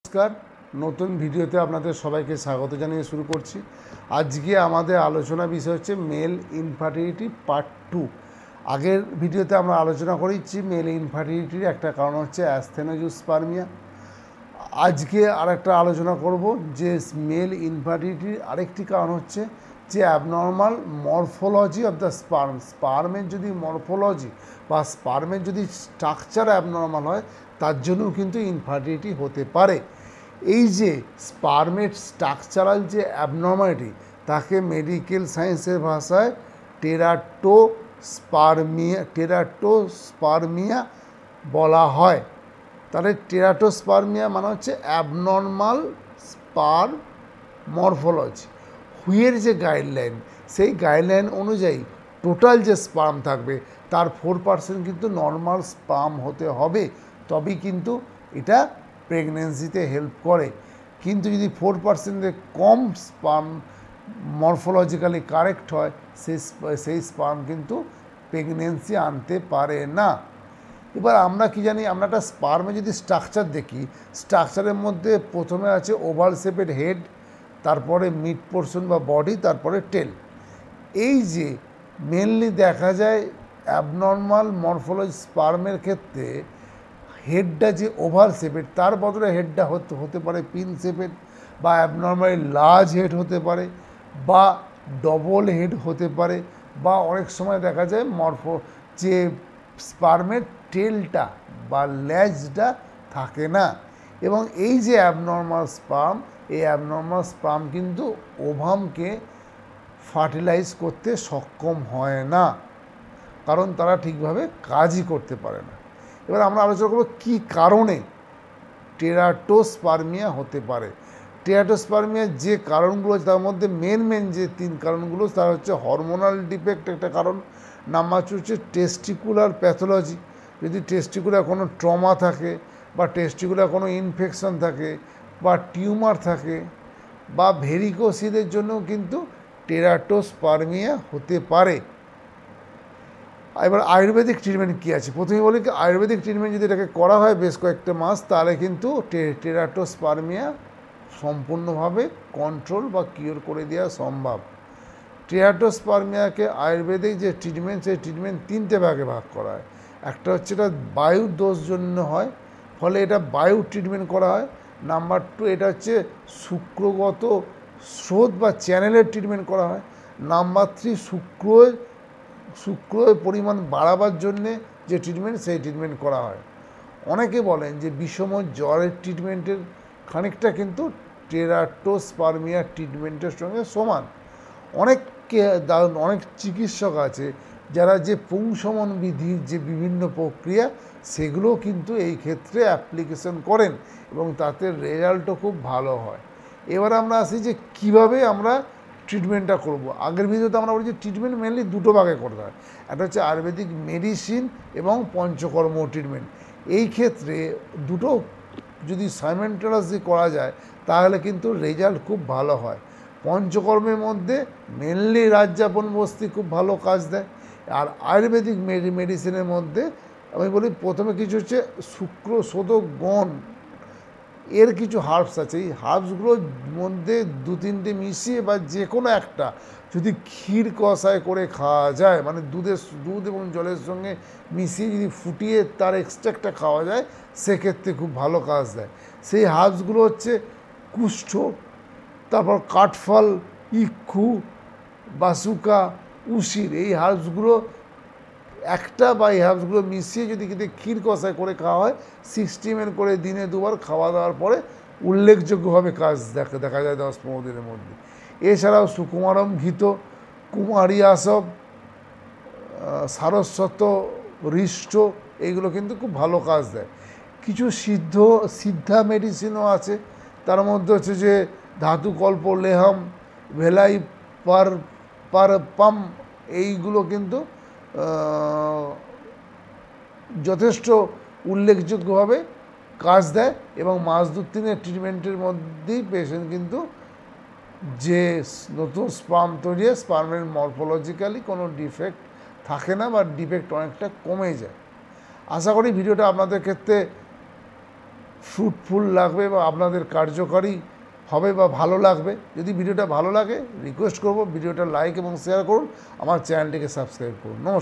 নমস্কার, নতুন ভিডিওতে আপনাদের সবাইকে স্বাগত জানিয়ে শুরু করছি। আজকে আমাদের আলোচনা বিষয় হচ্ছে মেল ইনফার্টিলিটি পার্ট 2। আগের ভিডিওতে আমরা আলোচনা করেছি মেল ইনফার্টিলিটির একটা কারণ হচ্ছে অ্যাসথেনোজুস্পার্মিয়া। আজকে আরেকটা আলোচনা করব যে মেল ইনফার্টিলিটির আরেকটি কারণ হচ্ছে যে অ্যাবনর্মাল মরফোলজি অফ দ্য স্পার্মের যদি মরফোলজি বা স্পার্মের যদি স্ট্রাকচার অ্যাবনর্মাল হয় তার জন্যও কিন্তু ইনফার্টিলিটি হতে পারে। এই যে স্পার্মের স্ট্রাকচারাল যে অ্যাবনর্মালিটি তাকে মেডিকেল সায়েন্সের ভাষায় টেরাটোস্পার্মিয়া বলা হয়। তাহলে টেরাটোস্পার্মিয়া মানে হচ্ছে অ্যাবনর্মাল স্পার্ম মরফোলজি। হুইয়ের যে গাইডলাইন, সেই গাইডলাইন অনুযায়ী টোটাল যে স্পার্ম থাকবে তার 4% কিন্তু নর্মাল স্পার্ম হতে হবে, তবেই কিন্তু এটা প্রেগনেন্সিতে হেল্প করে। কিন্তু যদি 4% কম স্পার্ম মরফোলজিক্যালি কারেক্ট হয় সেই স্পার্ম কিন্তু প্রেগনেন্সি আনতে পারে না। এবার আমরা কি জানি, আমরা একটা স্পার্মে যদি স্ট্রাকচার দেখি, স্ট্রাকচারের মধ্যে প্রথমে আছে ওভাল শেপের হেড, তারপরে মিড পোর্শন বা বডি, তারপরে টেল। এই যে মেনলি দেখা যায় অ্যাবনর্মাল মরফোলজি স্পার্মের ক্ষেত্রে হেডটা যে ওভাল শেপের তার বদলে হেডটা হতে পারে পিন শেপের, বা অ্যাবনর্মালি লার্জ হেড হতে পারে, বা ডবল হেড হতে পারে, বা অনেক সময় দেখা যায় যে স্পার্মের টেলটা বা ল্যাজটা থাকে না। এবং এই যে অ্যাবনর্মাল স্পার্ম, এই অ্যাবনর্মাল স্পার্ম কিন্তু ওভামকে ফার্টিলাইজ করতে সক্ষম হয় না, কারণ তারা ঠিকভাবে কাজই করতে পারে না। এবার আমরা আলোচনা করব কী কারণে টেরাটোস্পার্মিয়া হতে পারে। টেরাটোস্পার্মিয়ার যে কারণগুলো তার মধ্যে মেন যে 3 কারণগুলো, তার হচ্ছে হরমোনাল ডিফেক্ট একটা কারণ, নাম্বার 2 হচ্ছে টেস্টিকুলার প্যাথোলজি, যদি টেস্টিকুলার কোনো ট্রমা থাকে বা টেস্টিকুলার কোনো ইনফেকশন থাকে বা টিউমার থাকে বা ভেরিকোসিসের জন্যও কিন্তু টেরাটোস্পার্মিয়া হতে পারে। এবার আয়ুর্বেদিক ট্রিটমেন্ট কী আছে, প্রথমে বলি কি আয়ুর্বেদিক ট্রিটমেন্ট যদি এটাকে করা হয় বেশ কয়েকটা মাস, তাহলে কিন্তু টেরাটোস্পার্মিয়া সম্পূর্ণভাবে কন্ট্রোল বা কিওর করে দেওয়া সম্ভব। টেরাটোস্পার্মিয়াকে আয়ুর্বেদিক যে ট্রিটমেন্ট, সেই ট্রিটমেন্ট 3টে ভাগে ভাগ করা হয়। একটা হচ্ছে এটা বায়ুর দোষ জন্য হয়, ফলে এটা বায়ু ট্রিটমেন্ট করা হয়। নাম্বার 2 এটা হচ্ছে শুক্রগত স্রোত বা চ্যানেলের ট্রিটমেন্ট করা হয়। নাম্বার 3 শুক্রের পরিমাণ বাড়াবার জন্যে যে ট্রিটমেন্ট, সেই ট্রিটমেন্ট করা হয়। অনেকে বলেন যে বিষম জ্বরের ট্রিটমেন্টের খানিকটা কিন্তু টেরাটোস্পার্মিয়া ট্রিটমেন্টের সঙ্গে সমান। অনেক চিকিৎসক আছে যারা যে পুংসমন বিধির যে বিভিন্ন প্রক্রিয়া, সেগুলো কিন্তু এই ক্ষেত্রে অ্যাপ্লিকেশন করেন এবং তাতে রেজাল্টও খুব ভালো হয়। এবার আমরা আসি যে কিভাবে আমরা ট্রিটমেন্টটা করব। আগের ভিডিওতে আমরা বলছি ট্রিটমেন্ট মেনলি 2টো ভাগে করতে হয়, একটা হচ্ছে আয়ুর্বেদিক মেডিসিন এবং পঞ্চকর্ম ট্রিটমেন্ট। এই ক্ষেত্রে দুটো যদি সাইমেন্টালাসলি করা যায় তাহলে কিন্তু রেজাল্ট খুব ভালো হয়। পঞ্চকর্মের মধ্যে মেনলি রাজযাপন বস্তি খুব ভালো কাজ দেয়, আর আয়ুর্বেদিক মেডিসিনের মধ্যে আমি বলি প্রথমে কিছু হচ্ছে শুক্র শোধক গণ, এর কিছু হার্বস আছে। এই হার্বসগুলোর মধ্যে 2-3টে মিশিয়ে বা যে কোনো একটা যদি ক্ষীর কষায় করে খাওয়া যায়, মানে দুধ এবং জলের সঙ্গে মিশিয়ে যদি ফুটিয়ে তার এক্সট্রাক্টটা খাওয়া যায়, সেক্ষেত্রে খুব ভালো কাজ দেয়। সেই হার্বসগুলো হচ্ছে কুষ্ঠ, তারপর কাঠফল, ইক্ষু, বাসুকা, উশির। এই হার্বসগুলো একটা বা এই হার্বসগুলো মিশিয়ে যদি ক্ষীর কষায় করে খাওয়া হয় 60 ml করে দিনে 2বার খাওয়া দাওয়ার পরে উল্লেখযোগ্যভাবে কাজ দেখা যায় 10-15 দিনের মধ্যে। এছাড়াও সুকুমারম ঘৃত, কুমারী আসব, সারস্বত, হৃষ্ট, এইগুলো কিন্তু খুব ভালো কাজ দেয়। কিছু সিদ্ধা মেডিসিনও আছে, তার মধ্যে হচ্ছে যে ধাতুকল্প লেহম, ভেলাই পাম, এইগুলো কিন্তু যথেষ্ট উল্লেখযোগ্যভাবে কাজ দেয় এবং মাস 2-3 ট্রিটমেন্টের মধ্যেই পেশেন্ট কিন্তু যে নতুন স্পার্ম তৈরি হয়, স্পার্মের মরফোলজিক্যালি কোনো ডিফেক্ট থাকে না বা ডিফেক্ট অনেকটা কমে যায়। আশা করি ভিডিওটা আপনাদের ক্ষেত্রে ফ্রুটফুল লাগবে বা আপনাদের কার্যকারী হবে বা ভালো লাগবে। যদি ভিডিওটা ভালো লাগে রিকোয়েস্ট করব ভিডিওটা লাইক এবং শেয়ার করুন, আমার চ্যানেলটিকে সাবস্ক্রাইব করুন। নমস্কার।